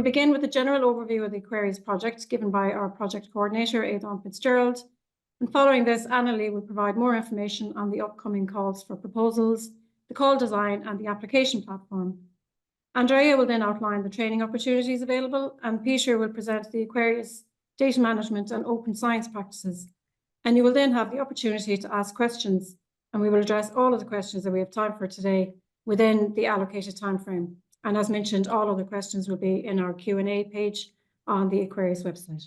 begin with a general overview of the Aquarius project given by our project coordinator, Aidan Fitzgerald. And following this, Annalie will provide more information on the upcoming calls for proposals, the call design and the application platform. Andrea will then outline the training opportunities available, and Peter will present the Aquarius data management and open science practices. And you will then have the opportunity to ask questions, and we will address all of the questions that we have time for today within the allocated time frame. And as mentioned, all other questions will be in our Q&A page on the Aquarius website.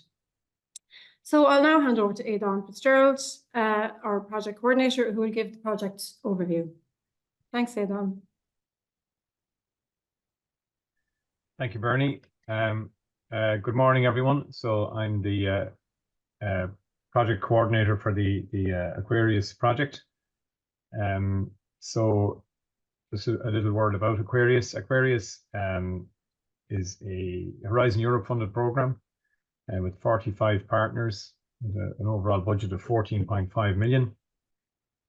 So I'll now hand over to Aidan Fitzgerald, our project coordinator, who will give the project overview. Thanks, Aidan. Thank you, Bernie. Good morning, everyone. So I'm the project coordinator for the Aquarius project. So just a little word about Aquarius. Aquarius is a Horizon Europe funded program with 45 partners with an overall budget of 14.5 million.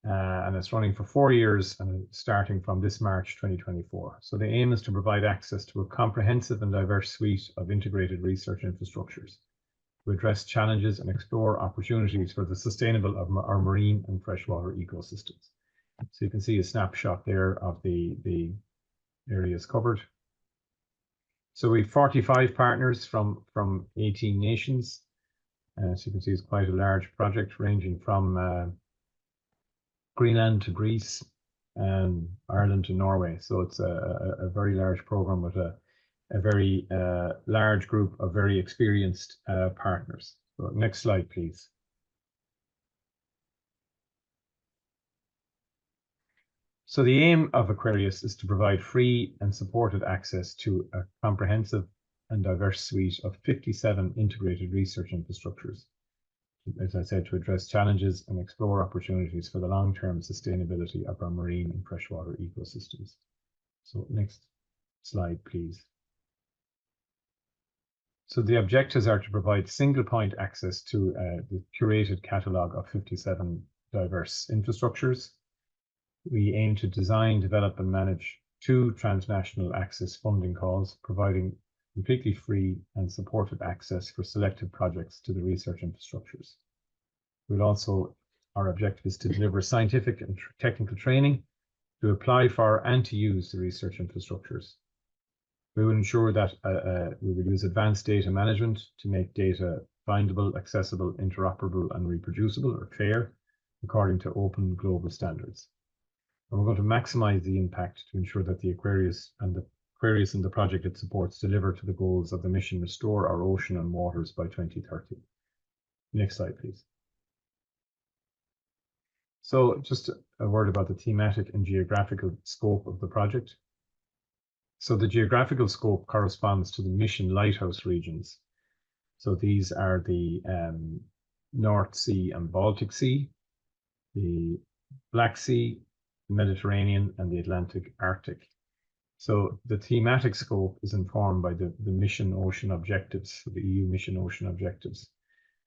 And it's running for 4 years and starting from this March 2024. So the aim is to provide access to a comprehensive and diverse suite of integrated research infrastructures to address challenges and explore opportunities for the sustainable of our marine and freshwater ecosystems. So you can see a snapshot there of the areas covered. So we have 45 partners from 18 nations. So you can see it's quite a large project ranging from Greenland to Greece and Ireland to Norway. So it's a very large program with a very large group of very experienced partners. So next slide, please. So the aim of Aquarius is to provide free and supported access to a comprehensive and diverse suite of 57 integrated research infrastructures, as I said, to address challenges and explore opportunities for the long-term sustainability of our marine and freshwater ecosystems. So next slide, please. So the objectives are to provide single-point access to the curated catalogue of 57 diverse infrastructures. We aim to design, develop and manage 2 transnational access funding calls, providing completely free and supported access for selected projects to the research infrastructures. Our objective is to deliver scientific and technical training to apply for and to use the research infrastructures. We will ensure that we will use advanced data management to make data findable, accessible, interoperable and reproducible or FAIR according to open global standards. And we're going to maximize the impact to ensure that the Aquarius and the project it supports deliver to the goals of the mission Restore Our Ocean and Waters by 2030. Next slide, please. So just a word about the thematic and geographical scope of the project. So the geographical scope corresponds to the mission Lighthouse regions. So these are the North Sea and Baltic Sea, the Black Sea, the Mediterranean and the Atlantic Arctic. So the thematic scope is informed by the mission ocean objectives, the EU mission ocean objectives.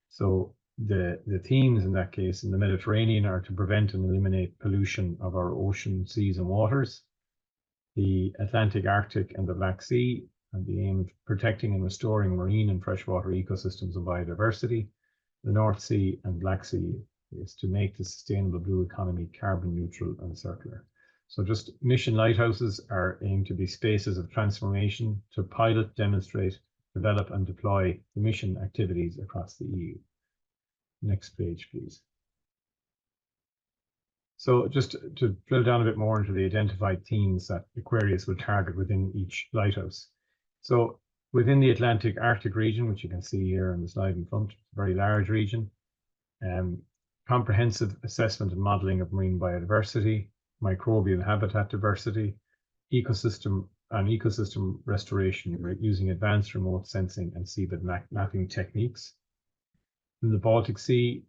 So the themes in that case in the Mediterranean are to prevent and eliminate pollution of our ocean, seas and waters. The Atlantic, Arctic and the Black Sea, and the aim of protecting and restoring marine and freshwater ecosystems and biodiversity. The North Sea and Black Sea is to make the sustainable blue economy carbon neutral and circular. So just mission lighthouses are aimed to be spaces of transformation to pilot, demonstrate, develop and deploy the mission activities across the EU. Next page, please. So just to drill down a bit more into the identified themes that Aquarius will target within each lighthouse. So within the Atlantic Arctic region, which you can see here on the slide in front, a very large region, comprehensive assessment and modelling of marine biodiversity, microbial habitat diversity, ecosystem restoration using advanced remote sensing and seabed mapping techniques. In the Baltic Sea,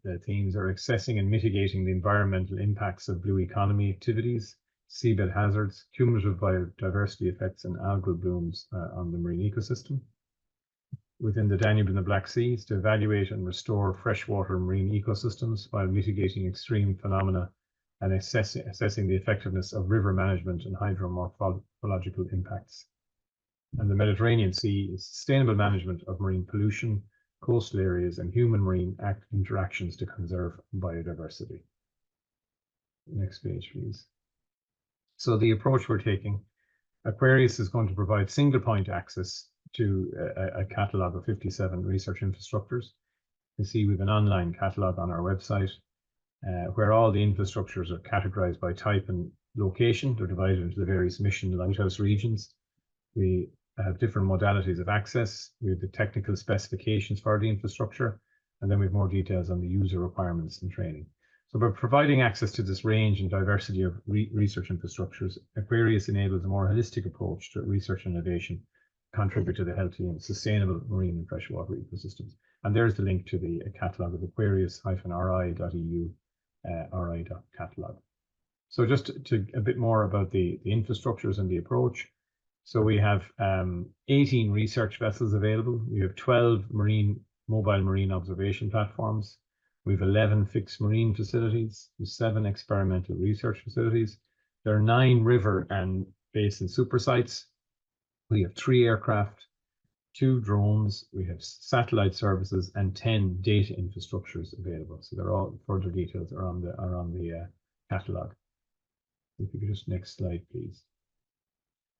the themes are assessing and mitigating the environmental impacts of blue economy activities, seabed hazards, cumulative biodiversity effects and algal blooms on the marine ecosystem. Within the Danube and the Black Seas, to evaluate and restore freshwater marine ecosystems while mitigating extreme phenomena and assessing the effectiveness of river management and hydromorphological impacts. And the Mediterranean Sea is sustainable management of marine pollution, coastal areas, and human-marine interactions to conserve biodiversity. Next page, please. So the approach we're taking, Aquarius is going to provide single point access to a catalogue of 57 research infrastructures. You can see we have an online catalogue on our website where all the infrastructures are categorized by type and location. They're divided into the various mission lighthouse regions. We have different modalities of access. We have the technical specifications for the infrastructure, and then we have more details on the user requirements and training. So by providing access to this range and diversity of research infrastructures, Aquarius enables a more holistic approach to research and innovation, contribute to the healthy and sustainable marine and freshwater ecosystems. And there's the link to the catalogue of aquarius-ri.eu, ri.catalog. So just to a bit more about the infrastructures and the approach. So we have 18 research vessels available. We have 12 mobile marine observation platforms. We have 11 fixed marine facilities. We have 7 experimental research facilities. There are 9 river and basin super sites. We have 3 aircraft, 2 drones. We have satellite services and 10 data infrastructures available. So they're all further details are on the catalogue. If you could just next slide, please.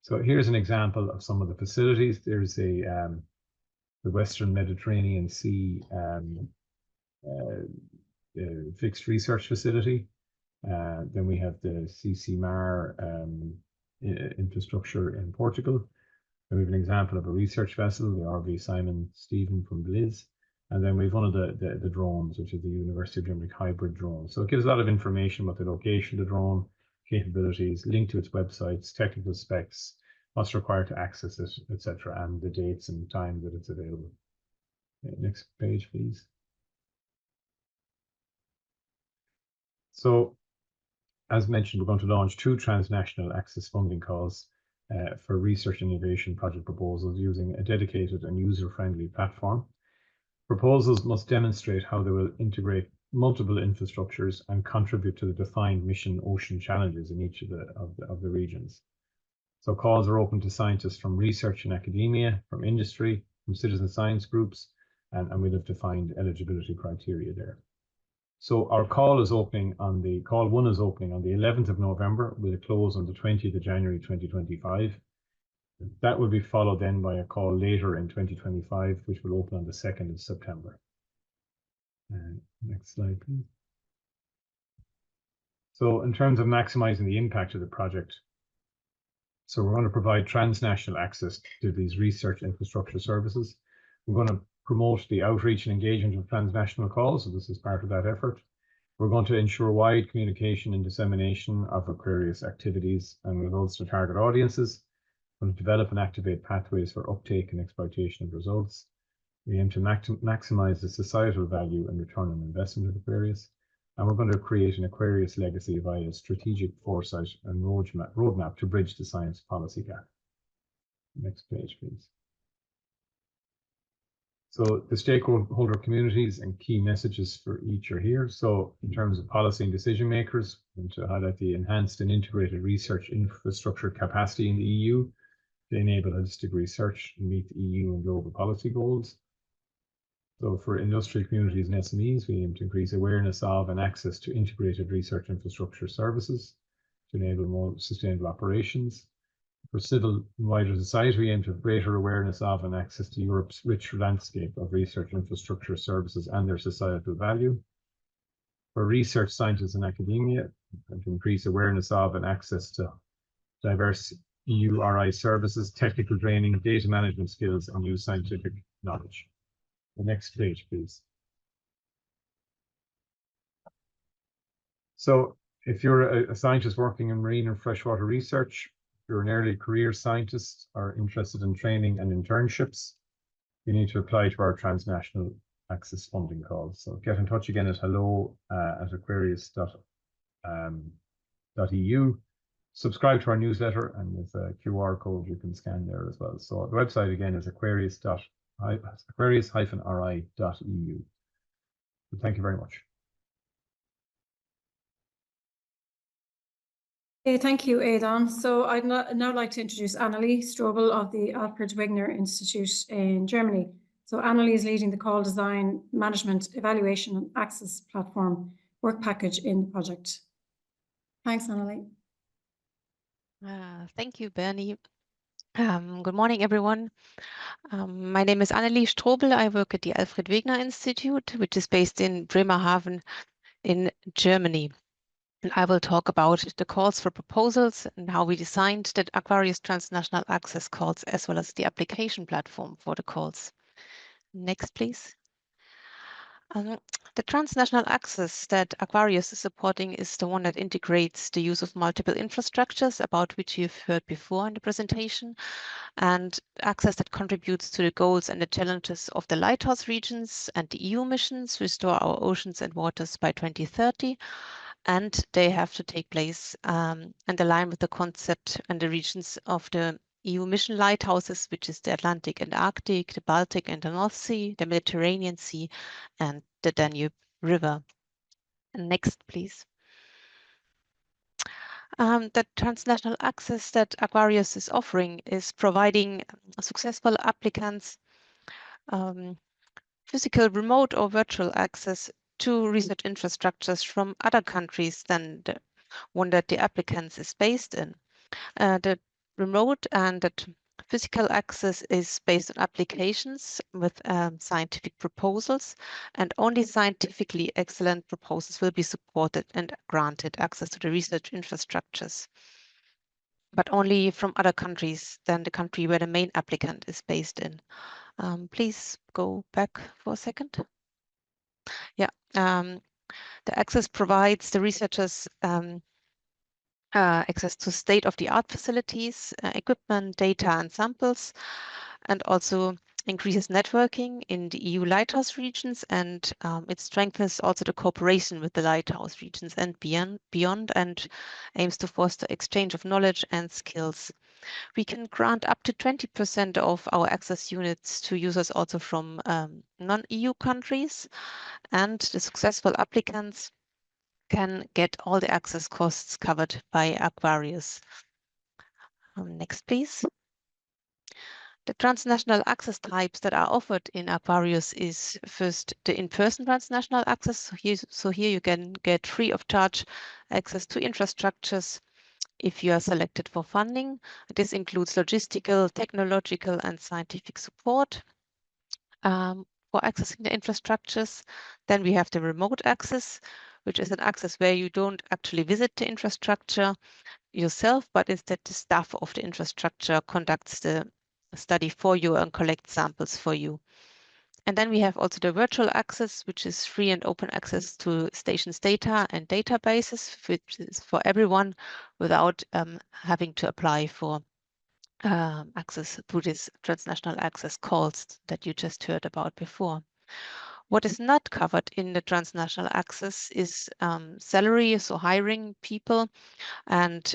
So here's an example of some of the facilities. There's the Western Mediterranean Sea fixed research facility. Then we have the CCMAR infrastructure in Portugal. And we have an example of a research vessel, the RV Simon Stephen from Belize. And then we have one of the drones, which is the University of Limerick hybrid drone. So it gives a lot of information about the location of the drone, capabilities, link to its websites, technical specs, what's required to access it, etc., and the dates and time that it's available. Next page, please. So, as mentioned, we're going to launch 2 transnational access funding calls for research and innovation project proposals using a dedicated and user-friendly platform. Proposals must demonstrate how they will integrate multiple infrastructures and contribute to the defined mission ocean challenges in each of the regions. So calls are open to scientists from research and academia, from industry, from citizen science groups, and we'll have defined eligibility criteria there. So our call is opening on call 1 is opening on the 11th of November with a close on the 20th of January 2025. That will be followed then by a call later in 2025, which will open on the 2nd of September. Next slide, please. So in terms of maximizing the impact of the project, so we're going to provide transnational access to these research infrastructure services. We're going to promote the outreach and engagement of transnational calls, so this is part of that effort. We're going to ensure wide communication and dissemination of Aquarius activities and results to target audiences. We're going to develop and activate pathways for uptake and exploitation of results. We aim to maximize the societal value and return on investment of Aquarius. And we're going to create an Aquarius legacy via strategic foresight and roadmap to bridge the science policy gap. Next page, please. So the stakeholder communities and key messages for each are here. So in terms of policy and decision makers, I'm going to highlight the enhanced and integrated research infrastructure capacity in the EU to enable holistic research and meet the EU and global policy goals. So for industrial communities and SMEs, we aim to increase awareness of and access to integrated research infrastructure services to enable more sustainable operations. For civil and wider society, we aim to have greater awareness of and access to Europe's rich landscape of research infrastructure services and their societal value. For research scientists and academia, to increase awareness of and access to diverse EU RI services, technical training, data management skills, and new scientific knowledge. The next page, please. So if you're a scientist working in marine and freshwater research, if you're an early career scientist or interested in training and internships, you need to apply to our transnational access funding calls. So get in touch again at hello@aquarius.eu. Subscribe to our newsletter, and there's a QR code you can scan there as well. So the website again is aquarius-ri.eu. Thank you very much. Okay, thank you, Aidan. So I'd now like to introduce Annelie Strobel of the Alfred Wegener Institute in Germany. So Annelie is leading the call design, management, evaluation and access platform work package in the project. Thanks, Annelie. Thank you, Bernie. Good morning, everyone. My name is Annelie Strobel. I work at the Alfred Wegener Institute, which is based in Bremerhaven in Germany. And I will talk about the calls for proposals and how we designed the AQUARIUS Transnational Access Calls, as well as the application platform for the calls. Next, please. The transnational access that AQUARIUS is supporting is the one that integrates the use of multiple infrastructures, about which you've heard before in the presentation, and access that contributes to the goals and the challenges of the Lighthouse regions and the EU missions, restore our oceans and waters by 2030. And they have to take place and align with the concept and the regions of the EU mission lighthouses, which is the Atlantic and Arctic, the Baltic and the North Sea, the Mediterranean Sea, and the Danube River. Next, please. The transnational access that AQUARIUS is offering is providing successful applicants physical, remote, or virtual access to research infrastructures from other countries than the one that the applicant is based in. The remote and the physical access is based on applications with scientific proposals, and only scientifically excellent proposals will be supported and granted access to the research infrastructures, but only from other countries than the country where the main applicant is based in. Please go back for a second. Yeah, the access provides the researchers access to state-of-the-art facilities, equipment, data, and samples, and also increases networking in the EU lighthouse regions, and it strengthens also the cooperation with the lighthouse regions and beyond, and aims to foster exchange of knowledge and skills. We can grant up to 20% of our access units to users also from non-EU countries, and the successful applicants can get all the access costs covered by AQUARIUS. Next, please. The transnational access types that are offered in AQUARIUS is first the in-person transnational access. So here you can get free of charge access to infrastructures if you are selected for funding. This includes logistical, technological, and scientific support for accessing the infrastructures. Then we have the remote access, which is an access where you don't actually visit the infrastructure yourself, but instead the staff of the infrastructure conducts the study for you and collects samples for you. And then we have also the virtual access, which is free and open access to stations data and databases, which is for everyone without having to apply for access to these transnational access calls that you just heard about before. What is not covered in the transnational access is salary, so hiring people, and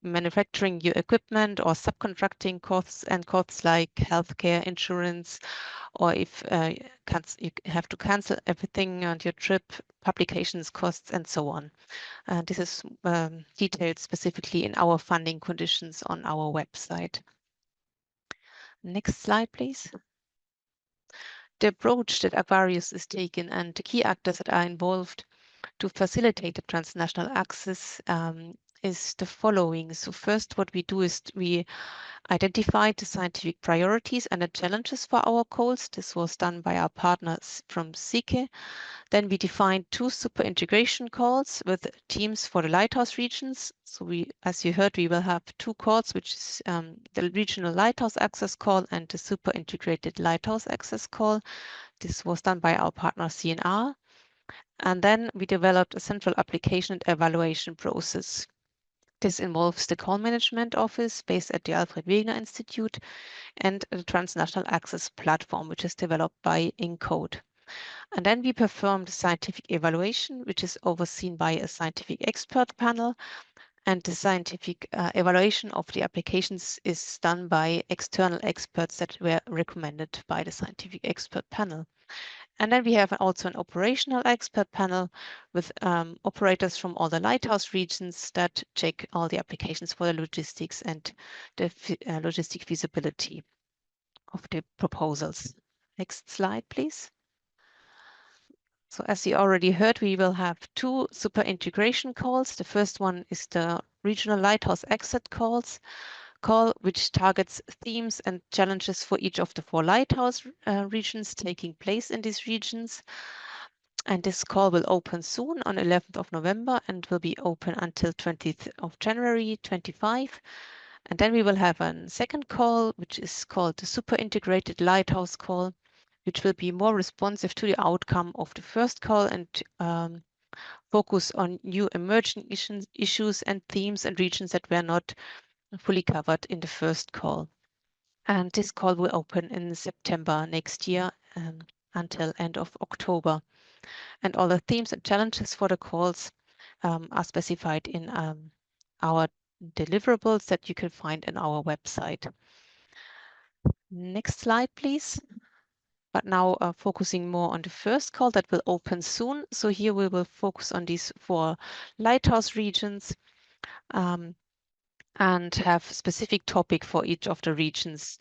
manufacturing your equipment or subcontracting costs and costs like healthcare insurance, or if you have to cancel everything on your trip, publications costs, and so on. This is detailed specifically in our funding conditions on our website. Next slide, please. The approach that AQUARIUS is taken and the key actors that are involved to facilitate the transnational access is the following. So first, what we do is we identify the scientific priorities and the challenges for our calls. This was done by our partners from SICE. Then we define 2 super integration calls with teams for the lighthouse regions. So we, as you heard, we will have 2 calls, which is the regional Lighthouse Access Call and the super integrated Lighthouse Access Call. This was done by our partner CNR. And then we developed a central application and evaluation process. This involves the call management office based at the Alfred Wegener Institute and the transnational access platform, which is developed by ENCODE. And then we perform the scientific evaluation, which is overseen by a scientific expert panel. And the scientific evaluation of the applications is done by external experts that were recommended by the scientific expert panel. And then we have also an operational expert panel with operators from all the Lighthouse regions that check all the applications for the logistics and the logistic feasibility of the proposals. Next slide, please. So as you already heard, we will have two super integration calls. The first one is the regional Lighthouse Access call, which targets themes and challenges for each of the 4 Lighthouse regions taking place in these regions. And this call will open soon on 11th of November and will be open until 20th of January 25. And then we will have a second call, which is called the Super Integrated Lighthouse Call, which will be more responsive to the outcome of the first call and focus on new emerging issues and themes and regions that were not fully covered in the first call. And this call will open in September next year until end of October. And all the themes and challenges for the calls are specified in our deliverables that you can find in our website. Next slide, please. But now focusing more on the first call that will open soon. So here we will focus on these 4 Lighthouse regions and have specific topic for each of the regions.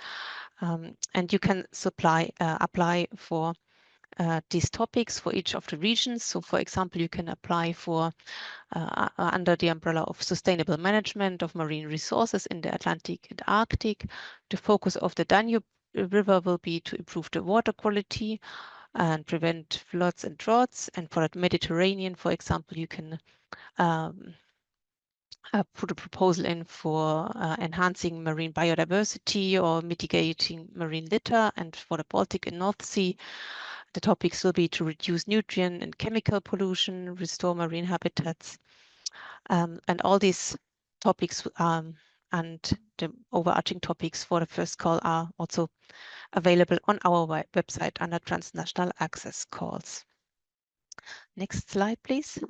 And you can apply for these topics for each of the regions. So for example, you can apply for under the umbrella of sustainable management of marine resources in the Atlantic and Arctic. The focus of the Danube River will be to improve the water quality and prevent floods and droughts. And for the Mediterranean, for example, you can put a proposal in for enhancing marine biodiversity or mitigating marine litter. And for the Baltic and North Sea, the topics will be to reduce nutrient and chemical pollution, restore marine habitats. And all these topics and the overarching topics for the first call are also available on our website under Transnational Access Calls. Next slide, please.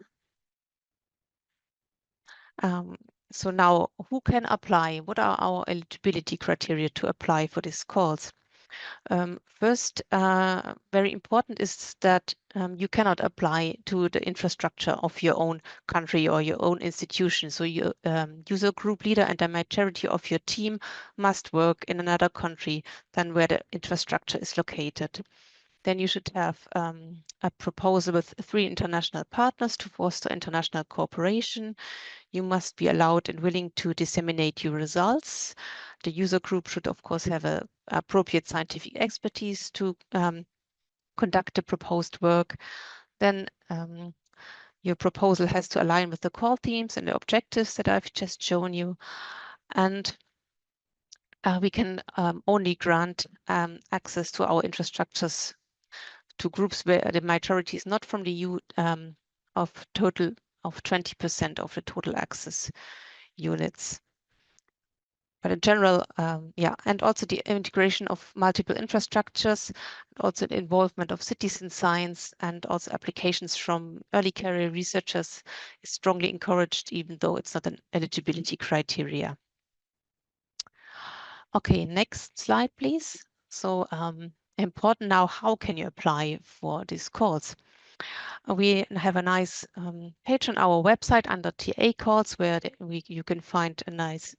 So now, who can apply? What are our eligibility criteria to apply for these calls? First, very important is that you cannot apply to the infrastructure of your own country or your own institution. So your user group leader and the majority of your team must work in another country than where the infrastructure is located. Then you should have a proposal with 3 international partners to foster international cooperation. You must be allowed and willing to disseminate your results. The user group should, of course, have a appropriate scientific expertise to conduct the proposed work. Then your proposal has to align with the call themes and the objectives that I've just shown you. And we can only grant access to our infrastructures to groups where the majority is not from the EU of 20% of the total access units. But in general, yeah, and also the integration of multiple infrastructures, also the involvement of citizen science and also applications from early career researchers is strongly encouraged, even though it's not an eligibility criteria. Okay, next slide, please. So important now, how can you apply for these calls? We have a nice page on our website under TA calls where you can find a nice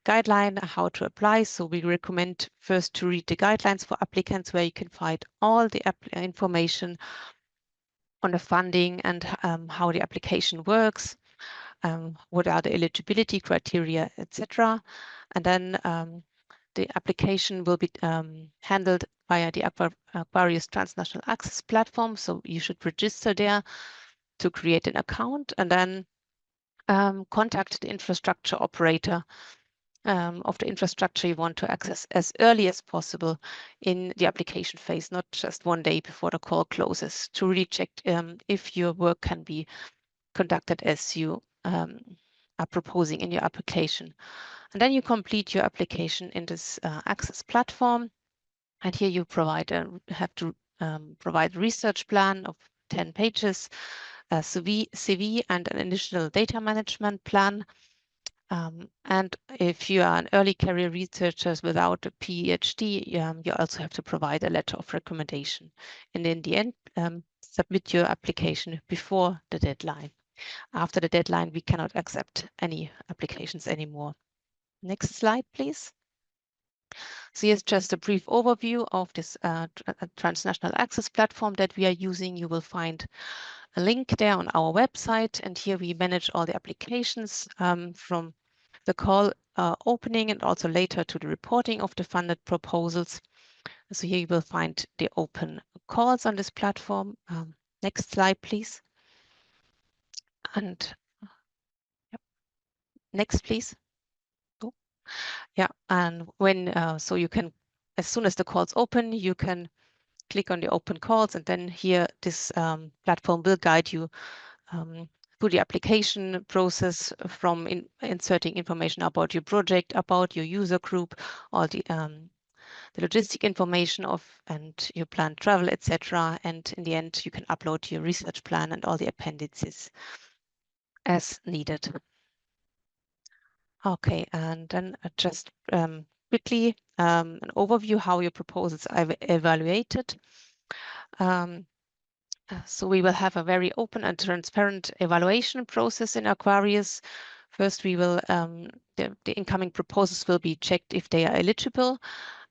guideline how to apply. So we recommend first to read the guidelines for applicants where you can find all the information on the funding and how the application works, what are the eligibility criteria, etc. And then the application will be handled via the AQUARIUS Transnational Access platform. So you should register there to create an account and then contact the infrastructure operator of the infrastructure you want to access as early as possible in the application phase, not just one day before the call closes, to really check if your work can be conducted as you are proposing in your application. And then you complete your application in this access platform. And here you have to provide a research plan of 10 pages, a CV and an initial data management plan. And if you are an early career researcher without a PhD, you also have to provide a letter of recommendation. And in the end, submit your application before the deadline. After the deadline, we cannot accept any applications anymore. Next slide, please. So here's just a brief overview of this transnational access platform that we are using. You will find a link there on our website, and here we manage all the applications from the call opening and also later to the reporting of the funded proposals. So here you will find the open calls on this platform. Next slide, please. And yep. Next, please. Oh. Yeah, and when so you can, as soon as the calls open, you can click on the open calls, and then here this platform will guide you through the application process from inserting information about your project, about your user group, all the logistic information of and your planned travel, etc. And in the end, you can upload your research plan and all the appendices as needed. Okay, and then just quickly an overview how your proposals are evaluated. So we will have a very open and transparent evaluation process in Aquarius. First, we will the incoming proposals will be checked if they are eligible,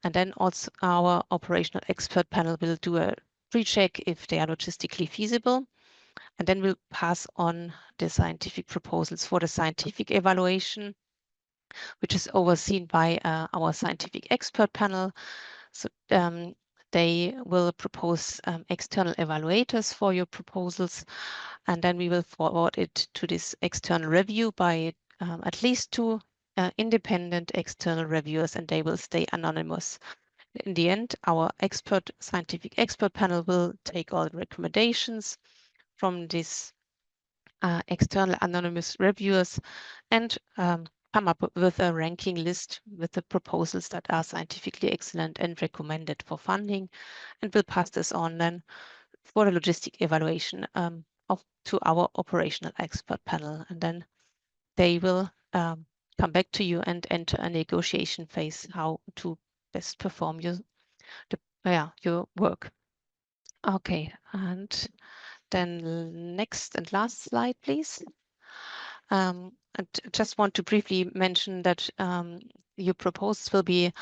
and then also our operational expert panel will do a pre-check if they are logistically feasible, and then we'll pass on the scientific proposals for the scientific evaluation, which is overseen by our scientific expert panel. So they will propose external evaluators for your proposals, and then we will forward it to this external review by at least 2 independent external reviewers, and they will stay anonymous. In the end, our scientific expert panel will take all the recommendations from this external anonymous reviewers and come up with a ranking list with the proposals that are scientifically excellent and recommended for funding, and we'll pass this on then for the logistic evaluation to our operational expert panel, and then they will come back to you and enter a negotiation phase how to best perform your work. Okay, and then next and last slide, please. I just want to briefly mention that your proposals will be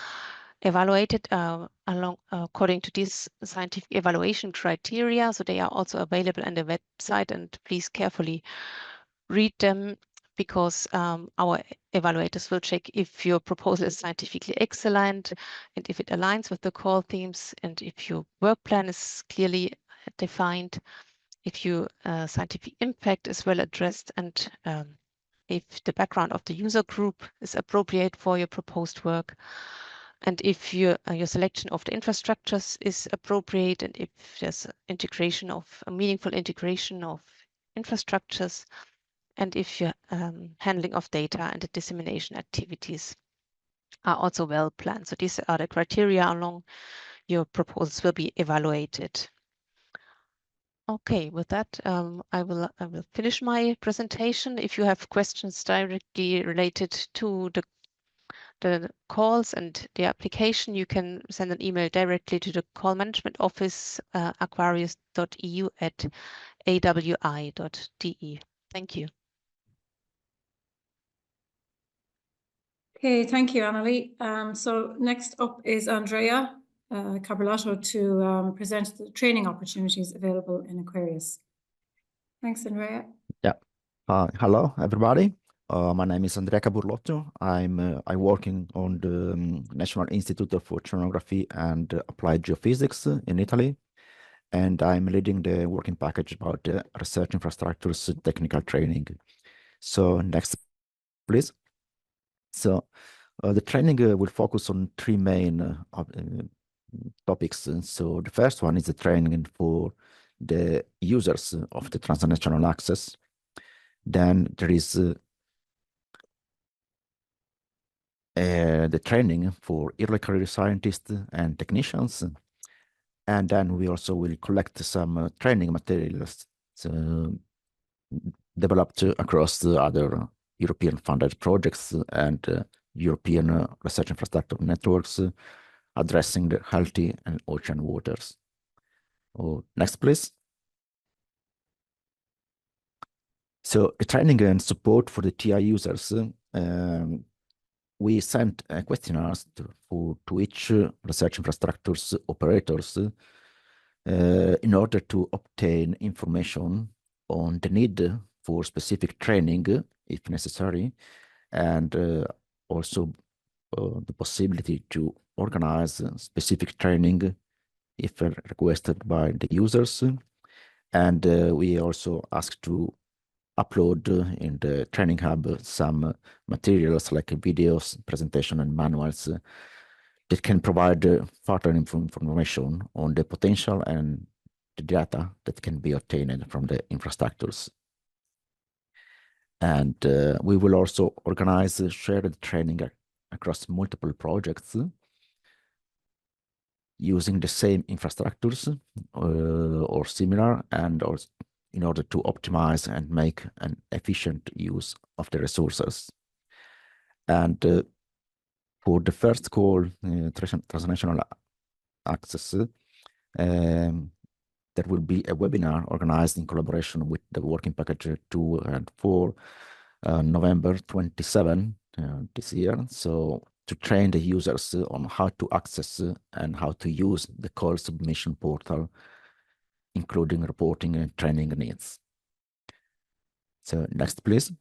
evaluated according to these scientific evaluation criteria. So they are also available on the website, and please carefully read them, because our evaluators will check if your proposal is scientifically excellent and if it aligns with the call themes, and if your work plan is clearly defined, if your scientific impact is well addressed, and if the background of the user group is appropriate for your proposed work, and if your selection of the infrastructures is appropriate, and if there's a meaningful integration of infrastructures, and if your handling of data and the dissemination activities are also well planned. So these are the criteria along your proposals will be evaluated. Okay, with that, I will finish my presentation. If you have questions directly related to the calls and the application, you can send an email directly to the call management office, aquarius.eu@awi.de. Thank you. Okay, thank you, Annalie. So next up is Andrea Caberlato to present the training opportunities available in Aquarius. Thanks, Andrea. Yeah. Hello, everybody. My name is Andrea Caberlato. I'm working on the National Institute of Oceanography and Applied Geophysics in Italy, and I'm leading the working package about research infrastructures technical training. So next, please. So the training will focus on 3 main topics. So the first one is the training for the users of the transnational access. Then there is the training for early career scientists and technicians. And then we also will collect some training materials developed across the other European funded projects and European research infrastructure networks addressing the healthy and ocean waters. Next, please. So the training and support for the TI users, we sent questionnaires to each research infrastructures operators in order to obtain information on the need for specific training, if necessary, and also the possibility to organize specific training if requested by the users. And we also asked to upload in the training hub some materials like videos, presentation, and manuals that can provide further information on the potential and the data that can be obtained from the infrastructures. And we will also organize shared training across multiple projects using the same infrastructures or similar, and also in order to optimize and make an efficient use of the resources. And for the first call, Transnational Access, there will be a webinar organized in collaboration with the Working Package 2 and 4, November 27 this year. So to train the users on how to access and how to use the call submission portal, including reporting and training needs. So next, please.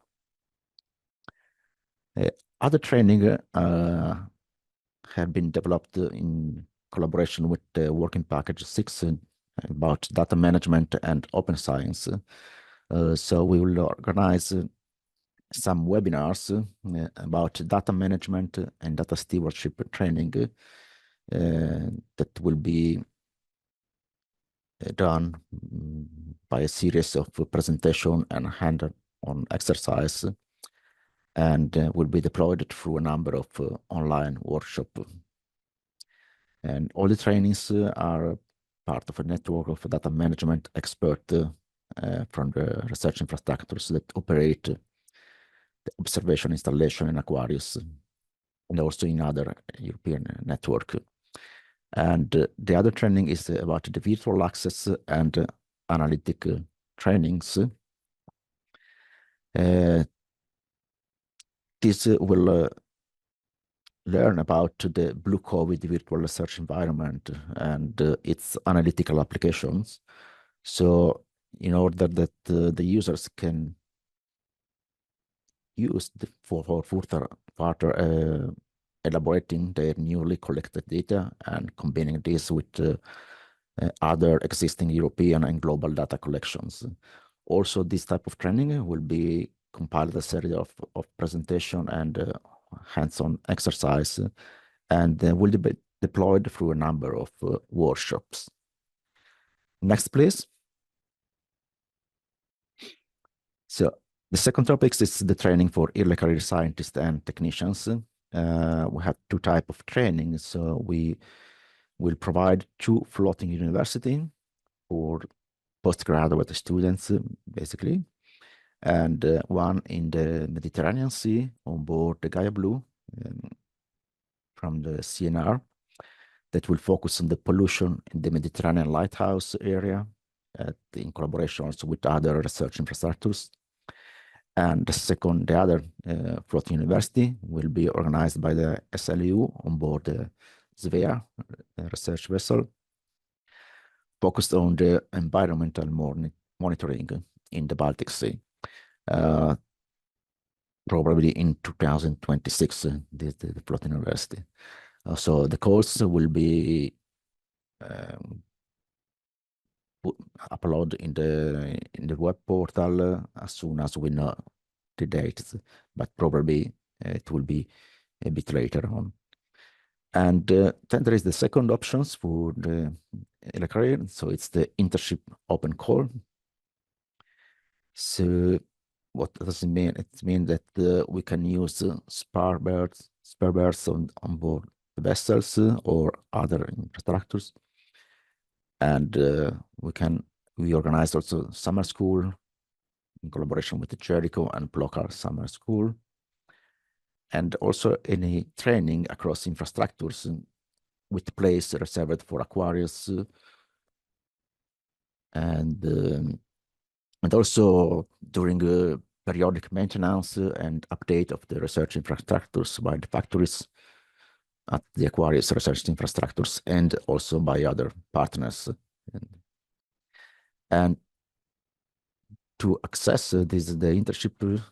Other training have been developed in collaboration with the Working Package 6 about data management and open science. So we will organize some webinars about data management and data stewardship training that will be done by a series of presentation and hand-on exercise, and will be deployed through a number of online workshops. And all the trainings are part of a network of data management experts from the research infrastructures that operate the observation installation in Aquarius and also in other European network. And the other training is about the virtual access and analytic trainings. This will learn about the Blue COVID virtual research environment and its analytical applications. So in order that the users can use for further elaborating their newly collected data and combining this with other existing European and global data collections. Also, this type of training will be compiled a series of presentation and hands-on exercise, and will be deployed through a number of workshops. Next, please. So the second topic is the training for early career scientists and technicians. We have two types of training. So we will provide 2 floating universities for postgraduate students, basically, and one in the Mediterranean Sea on board the Gaia Blue from the CNR that will focus on the pollution in the Mediterranean Lighthouse area in collaboration also with other research infrastructures. And the other floating university will be organized by the SLU on board the Svea research vessel, focused on the environmental monitoring in the Baltic Sea. Probably in 2026, the floating university. So the course will be uploaded in the web portal as soon as we know the dates, but probably it will be a bit later on. And then there is the second options for the early career. So it's the internship open call. So what does it mean? It means that we can use spare berths on board the vessels or other infrastructures. And we organize also summer school in collaboration with the Jericho and local summer school. And also any training across infrastructures with place reserved for Aquarius. And also during periodic maintenance and update of the research infrastructures by the factories at the Aquarius research infrastructures and also by other partners. And to access the internship,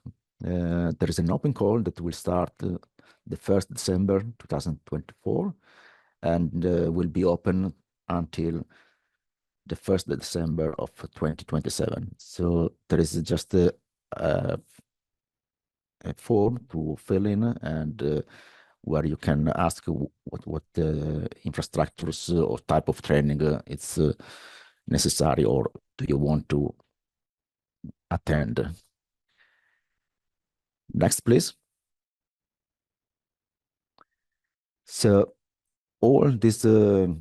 there is an open call that will start the 1st December 2024 and will be open until the 1st December of 2027. So there is just a form to fill in and where you can ask what infrastructures or type of training it's necessary or do you want to attend. Next, please. So all this, the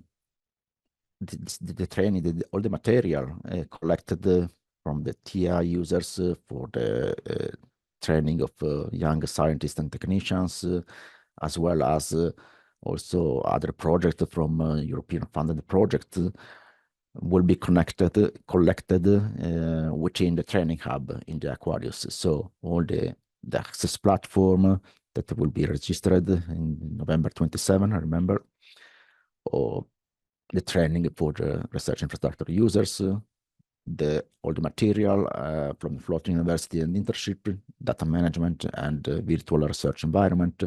training, all the material collected from the TI users for the training of young scientists and technicians, as well as also other projects from European funded projects will be collected within the training hub in the Aquarius. So all the access platform that will be registered in November 27, I remember, or the training for the research infrastructure users, all the material from the Floating University and internship, data management, and virtual research environment.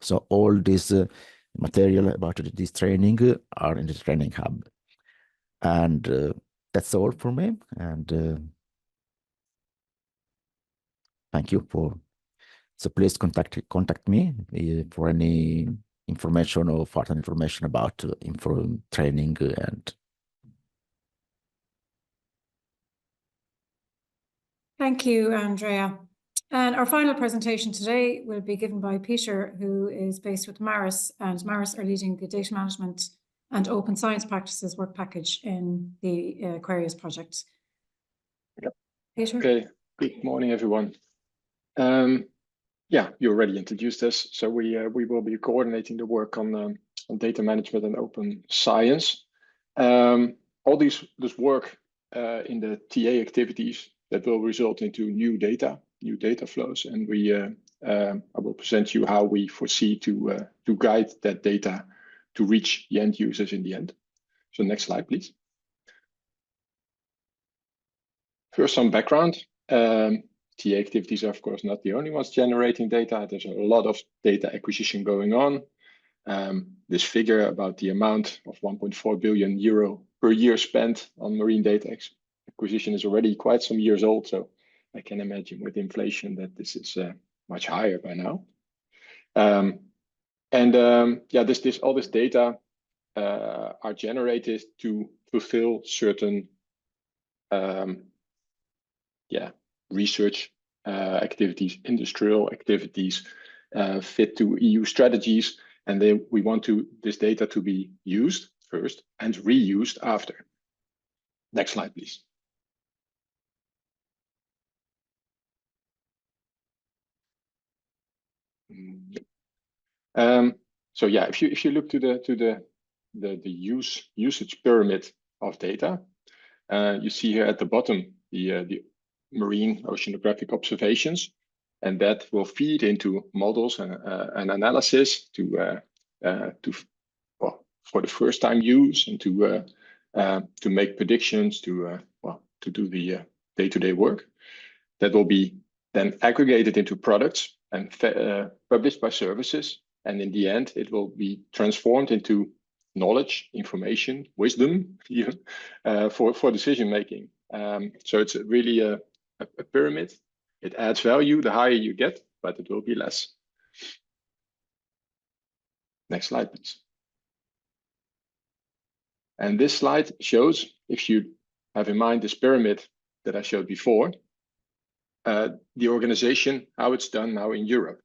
So all this material about this training are in the training hub. And that's all for me. And thank you for. So please contact me for any information or further information about training and. Thank you, Andrea. And our final presentation today will be given by Peter, who is based with Maris, and Maris are leading the data management and open science practices work package in the Aquarius project. Yep. Peter? Okay, good morning, everyone. Yeah, you already introduced us. So we will be coordinating the work on data management and open science. All this work in the TA activities that will result into new data flows, and I will present you how we foresee to guide that data to reach the end users in the end. So next slide, please. First, some background. TA activities are, of course, not the only ones generating data. There's a lot of data acquisition going on. This figure about the amount of 1.4 billion euro per year spent on marine data acquisition is already quite some years old. So I can imagine with inflation that this is much higher by now. Yeah, all this data are generated to fulfill certain research activities, industrial activities, fit to EU strategies, and then we want this data to be used first and reused after. Next slide, please. So yeah, if you look to the usage pyramid of data, you see here at the bottom the marine oceanographic observations, and that will feed into models and analysis for the first time use and to make predictions, to do the day-to-day work. That will be then aggregated into products and published by services, and in the end it will be transformed into knowledge, information, wisdom, even for decision making. So it's really a pyramid. It adds value the higher you get, but it will be less. Next slide, please. And this slide shows, if you have in mind this pyramid that I showed before, the organization, how it's done now in Europe.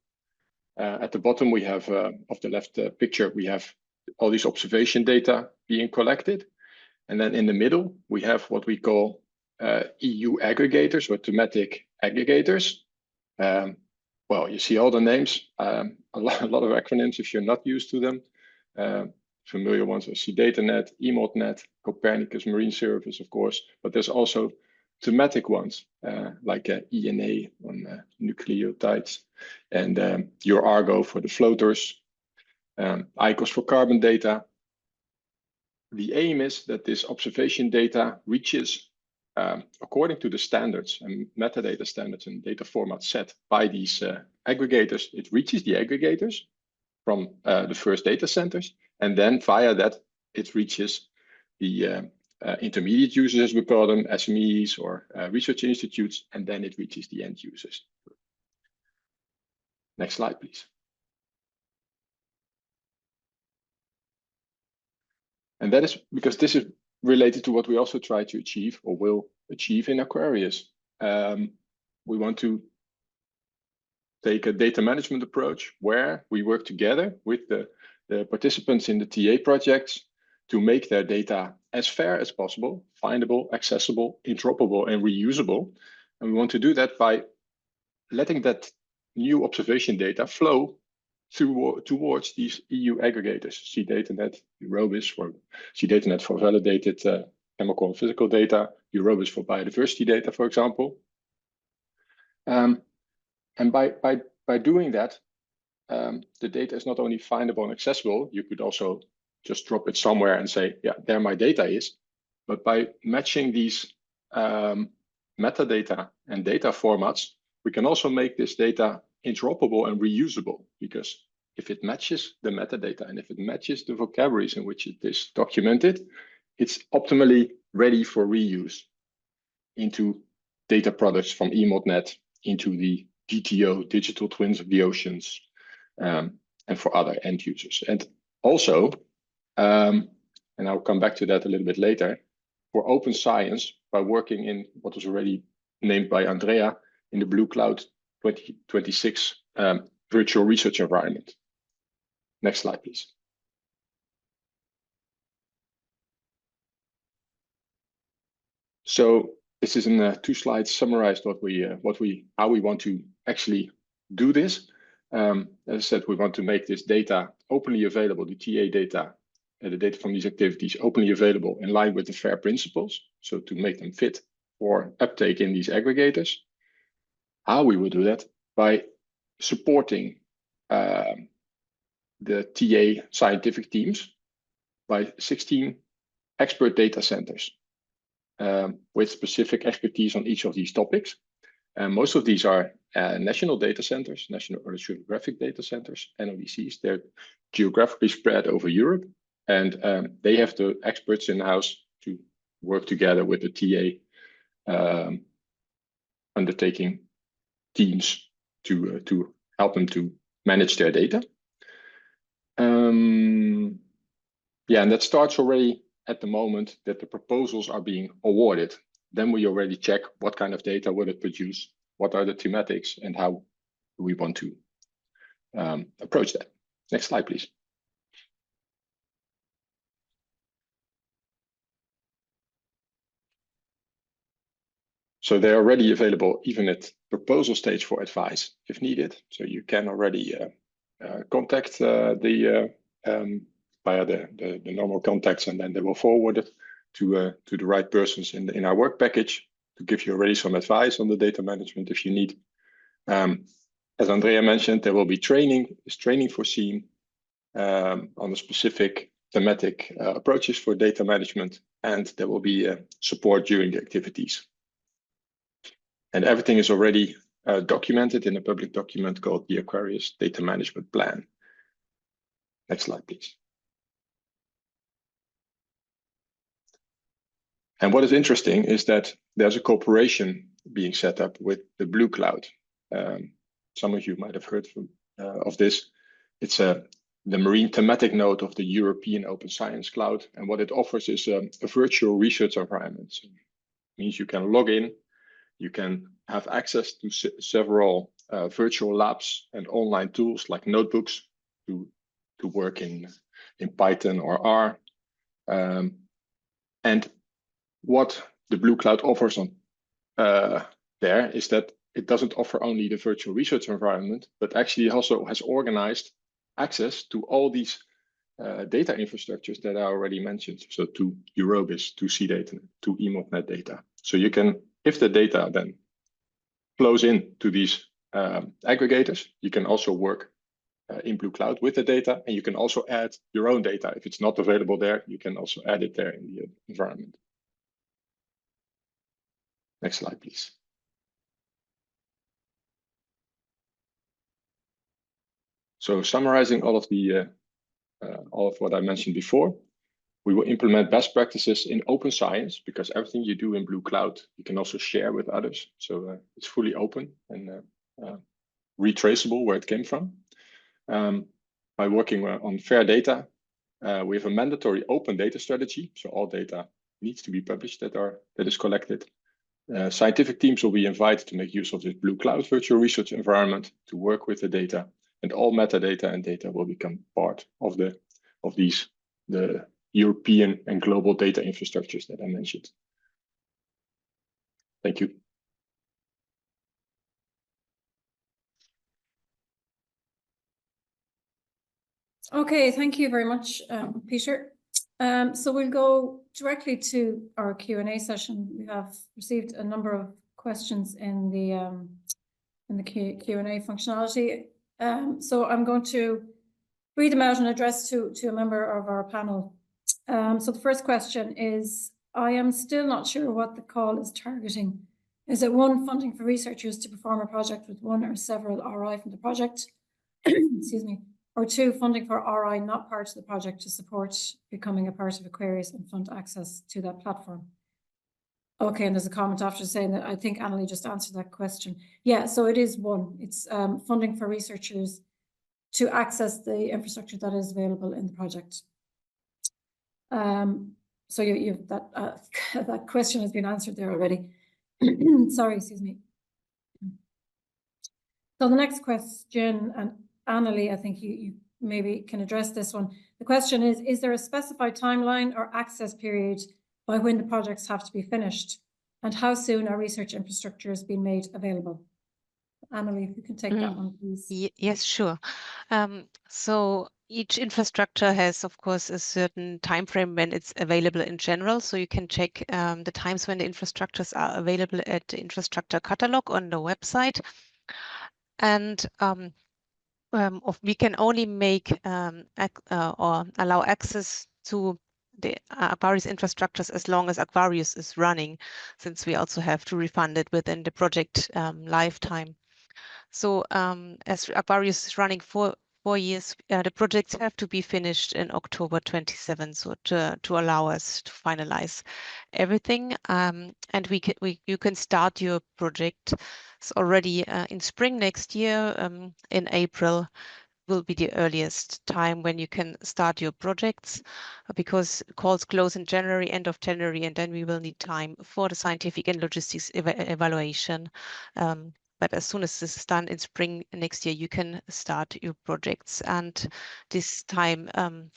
At the bottom, we have, of the left picture, we have all these observation data being collected. And then in the middle, we have what we call EU aggregators or thematic aggregators. Well, you see all the names, a lot of acronyms if you're not used to them. Familiar ones are CDataNet, EMODNet, Copernicus Marine Service, of course, but there's also thematic ones like ENA on nucleotides, and your Argo for the floaters, ICOS for carbon data. The aim is that this observation data reaches, according to the standards and metadata standards and data formats set by these aggregators, it reaches the aggregators from the first data centers, and then via that it reaches the intermediate users, as we call them, SMEs or research institutes, and then it reaches the end users. Next slide, please. And that is because this is related to what we also try to achieve or will achieve in Aquarius. We want to take a data management approach where we work together with the participants in the TA projects to make their data as fair as possible, findable, accessible, interoperable, and reusable. And we want to do that by letting that new observation data flow towards these EU aggregators, CDataNet, Eurobis for CDataNet for validated chemical and physical data, Eurobis for biodiversity data, for example. And by doing that, the data is not only findable and accessible, you could also just drop it somewhere and say, yeah, there my data is. But by matching these metadata and data formats, we can also make this data interoperable and reusable, because if it matches the metadata and if it matches the vocabularies in which it is documented, it's optimally ready for reuse into data products from EMODNet, into the DTO, digital twins of the oceans, and for other end users. And also, and I'll come back to that a little bit later, for open science, by working in what was already named by Andrea in the Blue Cloud 2026 virtual research environment. Next slide, please. So this is in 2 slides summarized how we want to actually do this. As I said, we want to make this data openly available, the TA data, the data from these activities openly available in line with the FAIR principles, so to make them fit for uptake in these aggregators. How we will do that? By supporting the TA scientific teams by 16 expert data centers with specific expertise on each of these topics. And most of these are national data centers, National Oceanographic Data Centers, NODCs. They're geographically spread over Europe, and they have the experts in-house to work together with the TA undertaking teams to help them to manage their data. Yeah, and that starts already at the moment that the proposals are being awarded. Then we already check what kind of data will it produce, what are the thematics, and how we want to approach that. Next slide, please. So they're already available even at proposal stage for advice if needed. So you can already contact via the normal contacts, and then they will forward it to the right persons in our work package to give you already some advice on the data management if you need. As Andrea mentioned, there will be training foreseen on the specific thematic approaches for data management, and there will be support during the activities. And everything is already documented in a public document called the Aquarius Data Management Plan. Next slide, please. And what is interesting is that there's a cooperation being set up with the Blue Cloud. Some of you might have heard of this. It's the marine thematic node of the European Open Science Cloud. And what it offers is a virtual research environment. So it means you can log in, you can have access to several virtual labs and online tools like notebooks to work in Python or R. And what the Blue Cloud offers on there is that it doesn't offer only the virtual research environment, but actually also has organized access to all these data infrastructures that I already mentioned. So to Eurobis, to CData, to EMODnet data. So you can, if the data then flows in to these aggregators, you can also work in Blue Cloud with the data, and you can also add your own data. If it's not available there, you can also add it there in the environment. Next slide, please. So summarizing all of what I mentioned before, we will implement best practices in open science, because everything you do in Blue Cloud, you can also share with others. So it's fully open and retraceable where it came from. By working on fair data, we have a mandatory open data strategy. So all data needs to be published that is collected. Scientific teams will be invited to make use of this Blue Cloud virtual research environment to work with the data, and all metadata and data will become part of the European and global data infrastructures that I mentioned. Thank you. Okay, thank you very much, Peter. So we'll go directly to our Q&A session. We have received a number of questions in the Q&A functionality. So I'm going to read them out and address to a member of our panel. So the first question is, I am still not sure what the call is targeting. Is it one, funding for researchers to perform a project with one or several RI from the project? Excuse me. Or two, funding for RI not part of the project to support becoming a part of Aquarius and fund access to that platform. Okay, and there's a comment after saying that I think Annalie just answered that question. Yeah, so it is one. It's funding for researchers to access the infrastructure that is available in the project. So that question has been answered there already. Sorry, excuse me. So the next question, and Annalie, I think you maybe can address this one. The question is there a specified timeline or access period by when the projects have to be finished? And how soon are research infrastructures being made available? Annalie, if you can take that one, please. Yes, sure. So each infrastructure has, of course, a certain time frame when it's available in general. So you can check the times when the infrastructures are available at the infrastructure catalog on the website. And we can only make or allow access to the Aquarius infrastructures as long as Aquarius is running, since we also have to refund it within the project lifetime. So as Aquarius is running for 4 years, the projects have to be finished in October 27, so to allow us to finalize everything. And you can start your project already in spring next year. In April will be the earliest time when you can start your projects, because calls close in January, end of January, and then we will need time for the scientific and logistics evaluation. But as soon as this is done in spring next year, you can start your projects. And these time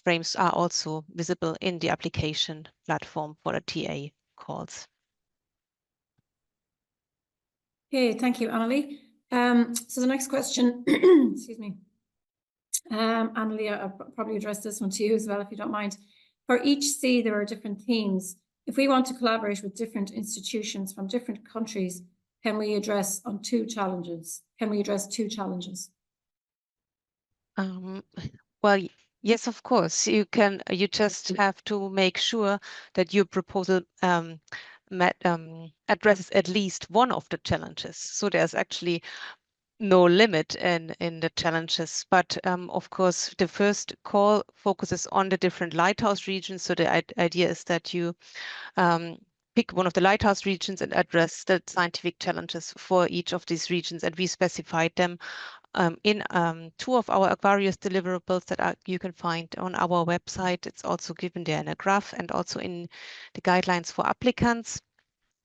frames are also visible in the application platform for the TA calls. Okay, thank you, Annalie. So the next question, excuse me. Annalie, I'll probably address this one to you as well, if you don't mind. For each C, there are different themes. If we want to collaborate with different institutions from different countries, can we address two challenges? Well, yes, of course. You can. You just have to make sure that your proposal addresses at least one of the challenges. So there's actually no limit in the challenges, but of course the first call focuses on the different lighthouse regions. So the idea is that you pick one of the lighthouse regions and address the scientific challenges for each of these regions, and we specified them in 2 of our Aquarius deliverables that you can find on our website. It's also given there in a graph and also in the guidelines for applicants.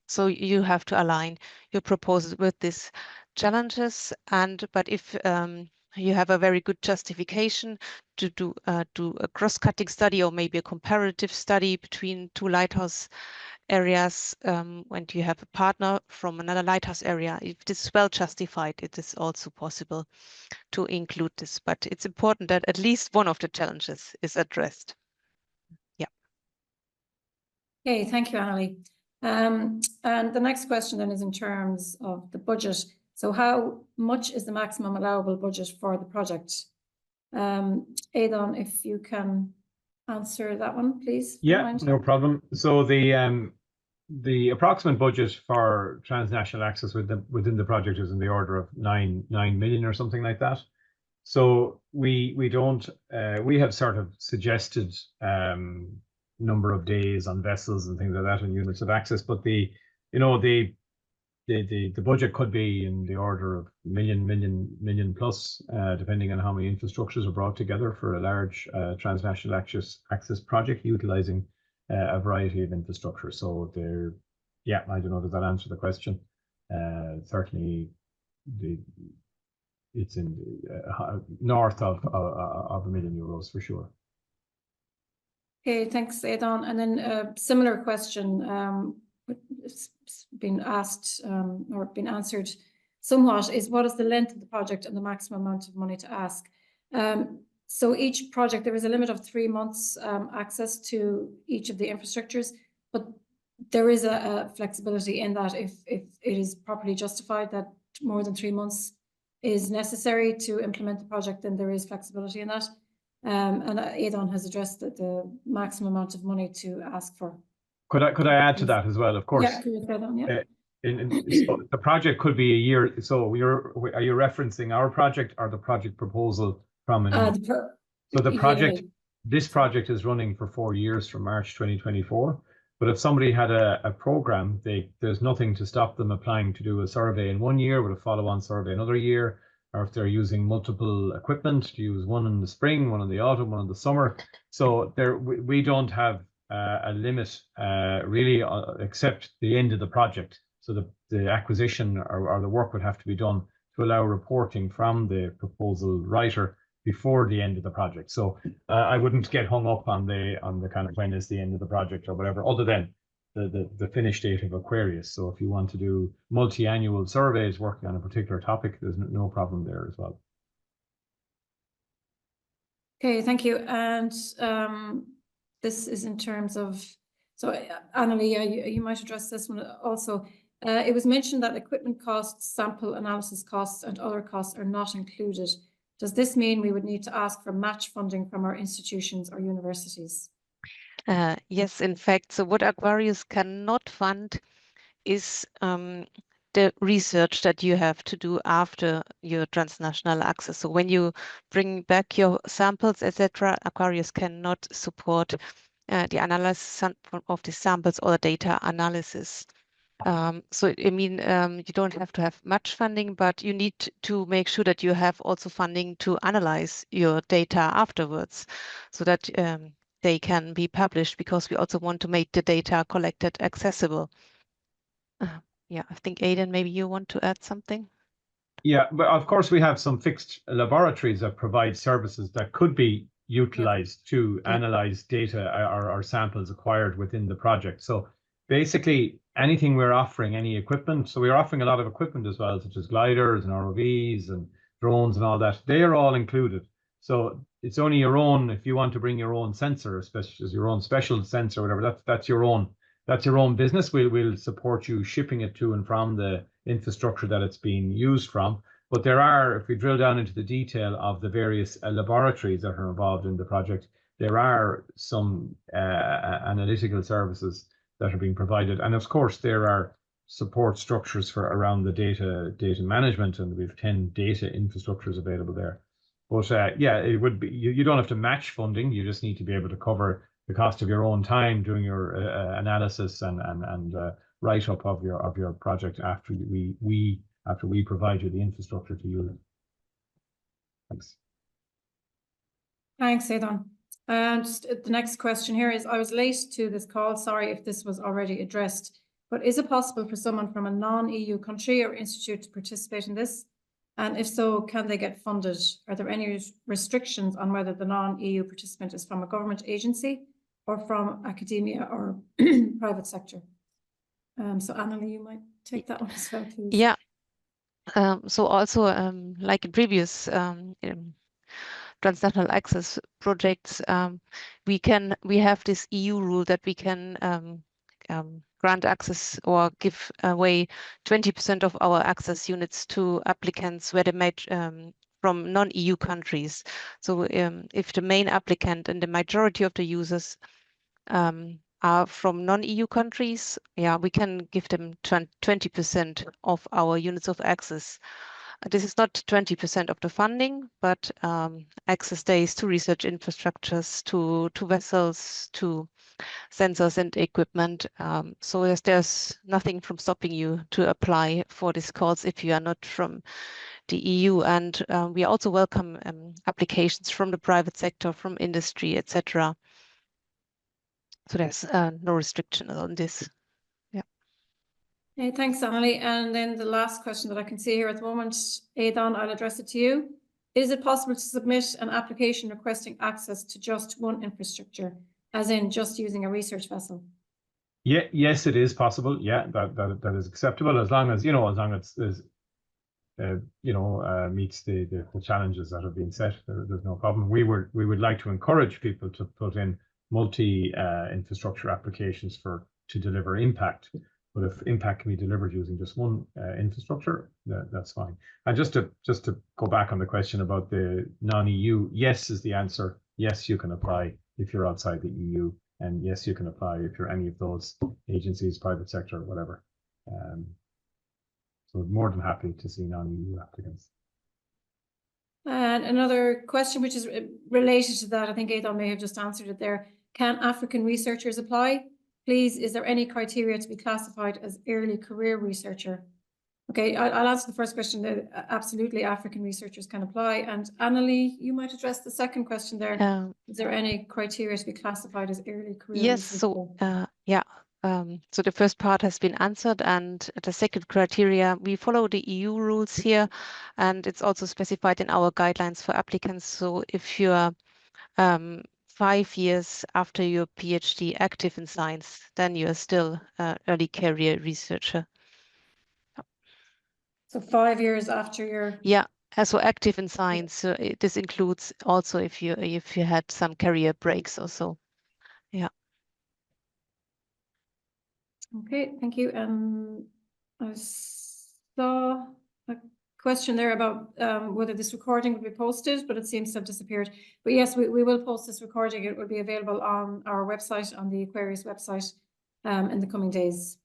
So you have to align your proposal with these challenges. But if you have a very good justification to do a cross-cutting study or maybe a comparative study between 2 lighthouse areas, when you have a partner from another lighthouse area, if this is well justified, it is also possible to include this. But it's important that at least one of the challenges is addressed. Yeah. Okay, thank you, Annalie. And the next question then is in terms of the budget. So how much is the maximum allowable budget for the project? Aidan, if you can answer that one, please. Yeah, no problem. So the approximate budget for transnational access within the project is in the order of 9 million or something like that. So we don't we have sort of suggested number of days on vessels and things like that and units of access, but the budget could be in the order of million plus, depending on how many infrastructures are brought together for a large transnational access project utilizing a variety of infrastructure. So yeah, I don't know, does that answer the question? Certainly it's in north of €1 million for sure. Okay, thanks, Aidan. And then a similar question, it's been asked or been answered somewhat, is what is the length of the project and the maximum amount of money to ask? So each project, there is a limit of 3 months access to each of the infrastructures, but there is a flexibility in that if it is properly justified that more than 3 months is necessary to implement the project, then there is flexibility in that. And Aidan has addressed the maximum amount of money to ask for. Could I add to that as well? Of course. Yeah, Aidan, yeah. So the project could be a year. So are you referencing our project or the project proposal from an? So the project, this project is running for 4 years from March 2024. But if somebody had a program, there's nothing to stop them applying to do a survey in 1 year with a follow-on survey another year, or if they're using multiple equipment, to use one in the spring, one in the autumn, one in the summer. So we don't have a limit really, except the end of the project. So the acquisition or the work would have to be done to allow reporting from the proposal writer before the end of the project. So I wouldn't get hung up on the kind of when is the end of the project or whatever, other than the finish date of Aquarius. So if you want to do multi-annual surveys working on a particular topic, there's no problem there as well. Okay, thank you. And this is in terms of, so Annalie, you might address this one also. It was mentioned that equipment costs, sample analysis costs, and other costs are not included. Does this mean we would need to ask for match funding from our institutions or universities? Yes, in fact, so what Aquarius cannot fund is the research that you have to do after your transnational access. So when you bring back your samples, etc., Aquarius cannot support the analysis of the samples or the data analysis. So I mean, you don't have to have much funding, but you need to make sure that you have also funding to analyze your data afterwards, so that they can be published, because we also want to make the data collected accessible. Yeah, I think Aidan, maybe you want to add something? Yeah, but of course we have some fixed laboratories that provide services that could be utilized to analyze data or samples acquired within the project. So basically anything we're offering, any equipment, so we're offering a lot of equipment as well, such as gliders and ROVs and drones and all that, they are all included. So it's only your own, if you want to bring your own sensor, especially your own special sensor, whatever, that's your own business. We'll support you shipping it to and from the infrastructure that it's being used from. But there are, if we drill down into the detail of the various laboratories that are involved in the project, there are some analytical services that are being provided. And of course, there are support structures for around the data management, and we have 10 data infrastructures available there. But yeah, it would be, you don't have to match funding. You just need to be able to cover the cost of your own time doing your analysis and write up of your project after we provide you the infrastructure to use it. Thanks. Thanks, Aidan. And the next question here is, I was late to this call. Sorry if this was already addressed, but is it possible for someone from a non-EU country or institute to participate in this? And if so, can they get funded? Are there any restrictions on whether the non-EU participant is from a government agency or from academia or private sector? So Annalie, you might take that one as well, please. Yeah. So also, like in previous transnational access projects, we have this EU rule that we can grant access or give away 20% of our access units to applicants where they made from non-EU countries. So if the main applicant and the majority of the users are from non-EU countries, yeah, we can give them 20% of our units of access. This is not 20% of the funding, but access days to research infrastructures, to vessels, to sensors and equipment. So there's nothing from stopping you to apply for these calls if you are not from the EU. And we also welcome applications from the private sector, from industry, etc. So there's no restriction on this. Yeah. Okay, thanks, Annalie. And then the last question that I can see here at the moment, Aidan, I'll address it to you. Is it possible to submit an application requesting access to just one infrastructure, as in just using a research vessel? Yeah, yes, it is possible. Yeah, that is acceptable as long as meets the challenges that have been set. There's no problem. We would like to encourage people to put in multi infrastructure applications to deliver impact. But if impact can be delivered using just one infrastructure, that's fine. And just to go back on the question about the non-EU, yes is the answer. Yes, you can apply if you're outside the EU, and yes, you can apply if you're any of those agencies, private sector, whatever. So more than happy to see non-EU applicants. And another question which is related to that, I think Aidan may have just answered it there. Can African researchers apply? Please, is there any criteria to be classified as early career researcher? Okay, I'll answer the first question. Absolutely, African researchers can apply. And Annalie, you might address the second question there. Is there any criteria to be classified as early career yes, researcher? so yeah. So the first part has been answered, and the second criteria, we follow the EU rules here, and it's also specified in our guidelines for applicants. So if you're 5 years after your PhD active in science, then you're still early career researcher. So 5 years after your... Yeah, so active in science. So this includes also if you had some career breaks or so. Yeah. Okay, thank you. I saw a question there about whether this recording would be posted, but it seems to have disappeared. But yes, we will post this recording. It will be available on our website, on the Aquarius website, in the coming days.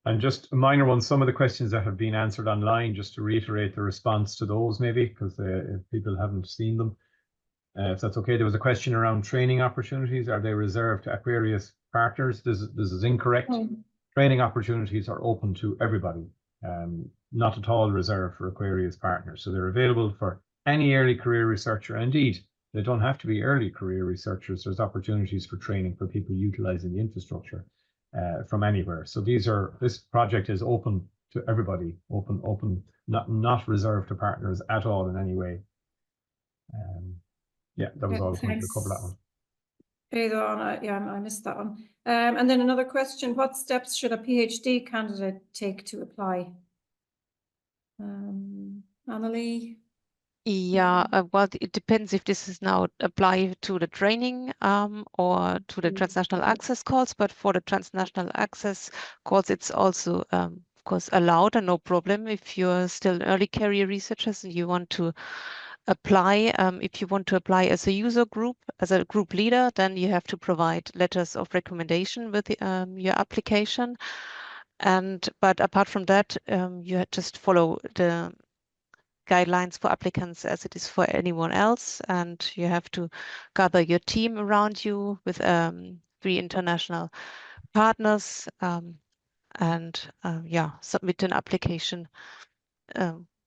And just a minor one, some of the questions that have been answered online, just to reiterate the response to those maybe, because if people haven't seen them. If that's okay, there was a question around training opportunities. Are they reserved to Aquarius partners? This is incorrect. Training opportunities are open to everybody, not at all reserved for Aquarius partners. So they're available for any early career researcher. Indeed, they don't have to be early career researchers. There's opportunities for training for people utilizing the infrastructure from anywhere. So this project is open to everybody, open, not reserved to partners at all in any way. Yeah, that was all I wanted to cover that one. I missed that one. And then another question, what steps should a PhD candidate take to apply? Annalie? Yeah, well, it depends if this is now apply to the training or to the transnational access calls, but for the transnational access calls, it's also, of course, allowed and no problem if you're still early career researchers and you want to apply. If you want to apply as a user group, as a group leader, then you have to provide letters of recommendation with your application. But apart from that, you just follow the guidelines for applicants as it is for anyone else, and you have to gather your team around you with 3 international partners and submit an application,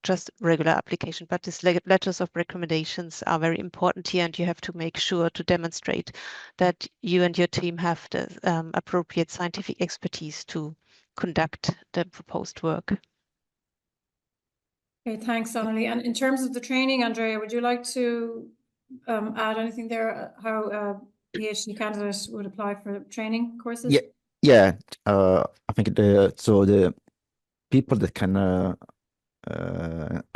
just regular application. But these letters of recommendations are very important here, and you have to make sure to demonstrate that you and your team have the appropriate scientific expertise to conduct the proposed work. Okay, thanks, Annalie. And in terms of the training, Andrea, would you like to add anything there? How a PhD candidate would apply for training courses? Yeah, I think the people that can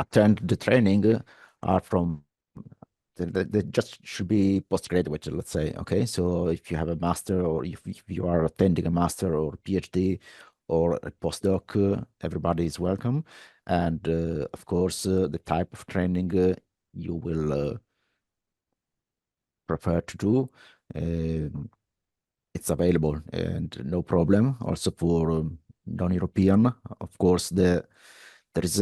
attend the training are from they just should be postgraduate, let's say. Okay, so if you have a master, or if you are attending a master or PhD or a postdoc, everybody is welcome. And of course, the type of training you will prefer to do, it's available and no problem. Also for non-European, of course, there is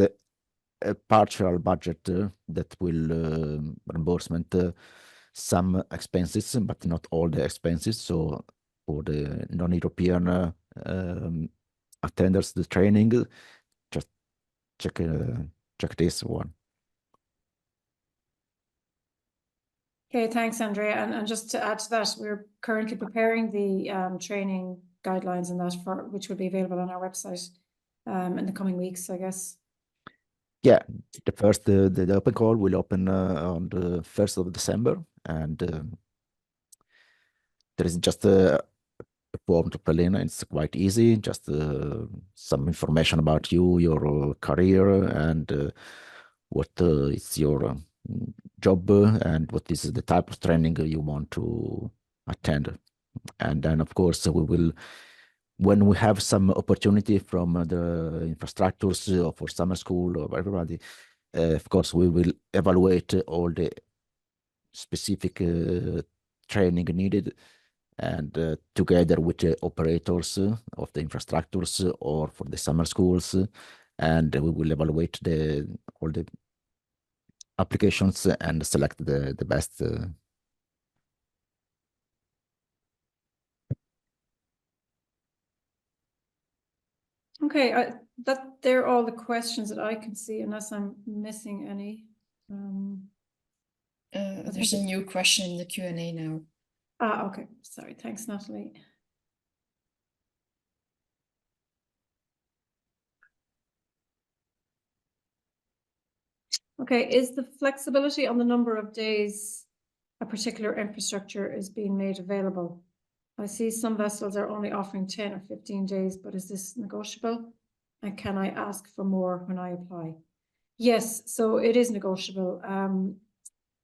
a partial budget that will reimbursement some expenses, but not all the expenses. So for the non-European attenders, the training, just check this one. Okay, thanks, Andrea. And just to add to that, we're currently preparing the training guidelines and that for which will be available on our website in the coming weeks, I guess. Yeah, the first the open call will open on the 1st of December, and there is just a form to fill in. It's quite easy, just some information about you, your career, and what is your job, and what is the type of training you want to attend. And then, of course, we will, when we have some opportunity from the infrastructures for summer school or everybody, of course, we will evaluate all the specific training needed, and together with the operators of the infrastructures or for the summer schools, and we will evaluate all the applications and select the best. Okay, they're all the questions that I can see, unless I'm missing any. There's a new question in the Q&A now. Okay, sorry. Thanks, Natalie. Okay, is the flexibility on the number of days a particular infrastructure is being made available? I see some vessels are only offering 10 or 15 days, but is this negotiable? And can I ask for more when I apply? Yes, so it is negotiable.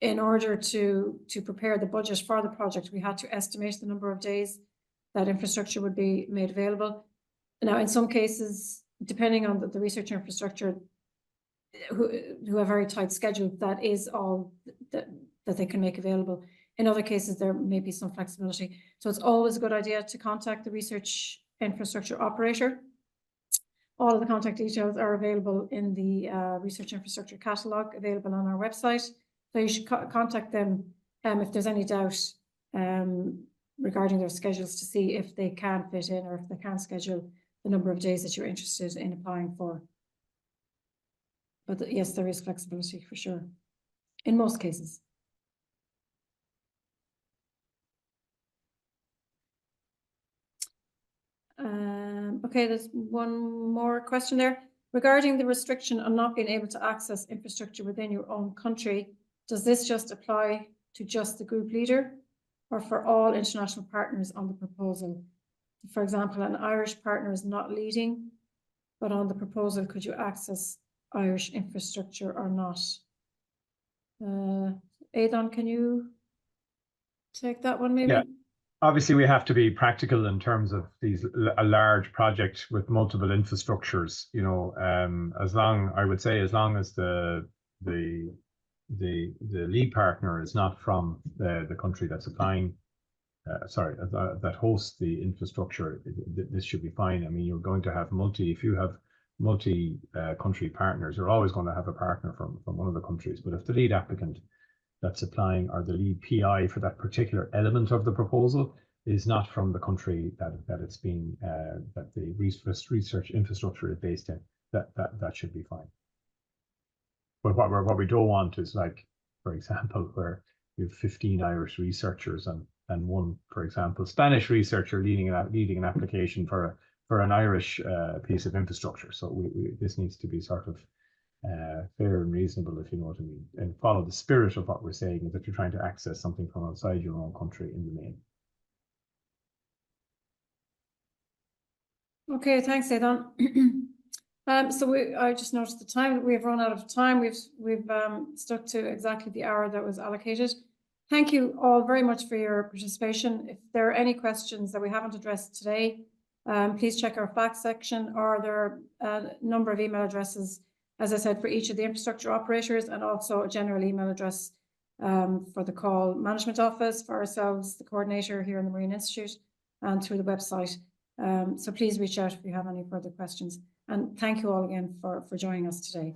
In order to prepare the budget for the project, we had to estimate the number of days that infrastructure would be made available. Now, in some cases, depending on the research infrastructure, who have very tight schedule, that is all that they can make available. In other cases, there may be some flexibility. So it's always a good idea to contact the research infrastructure operator. All of the contact details are available in the research infrastructure catalog available on our website. So you should contact them if there's any doubt regarding their schedules, to see if they can fit in or if they can schedule the number of days that you're interested in applying for. But yes, there is flexibility for sure, in most cases. Okay, there's one more question there. Regarding the restriction on not being able to access infrastructure within your own country, does this just apply to just the group leader or for all international partners on the proposal? For example, an Irish partner is not leading, but on the proposal, could you access Irish infrastructure or not? Aidan, can you take that one maybe? Yeah. Obviously, we have to be practical in terms of a large project with multiple infrastructures. You know, as long as the lead partner is not from the country that's applying, that hosts the infrastructure, this should be fine. I mean, you're going to have if you have multi-country partners, you're always going to have a partner from one of the countries. But if the lead applicant that's applying, or the lead PI for that particular element of the proposal, is not from the country that it's being that the research infrastructure is based in, that should be fine. But what we don't want is, like, for example, where you have 15 Irish researchers and one, for example, Spanish researcher leading an application for an Irish piece of infrastructure. So this needs to be sort of fair and reasonable, if you know what I mean, and follow the spirit of what we're saying, is that you're trying to access something from outside your own country in the main. Okay, thanks, Aidan. I just noticed the time. We've run out of time. We've stuck to exactly the hour that was allocated. Thank you all very much for your participation. If there are any questions that we haven't addressed today, please check our facts section, or there are a number of email addresses, as I said, for each of the infrastructure operators, and also a general email address for the call management office, for ourselves, the coordinator here in the Marine Institute, and through the website. So please reach out if you have any further questions. And thank you all again for joining us today.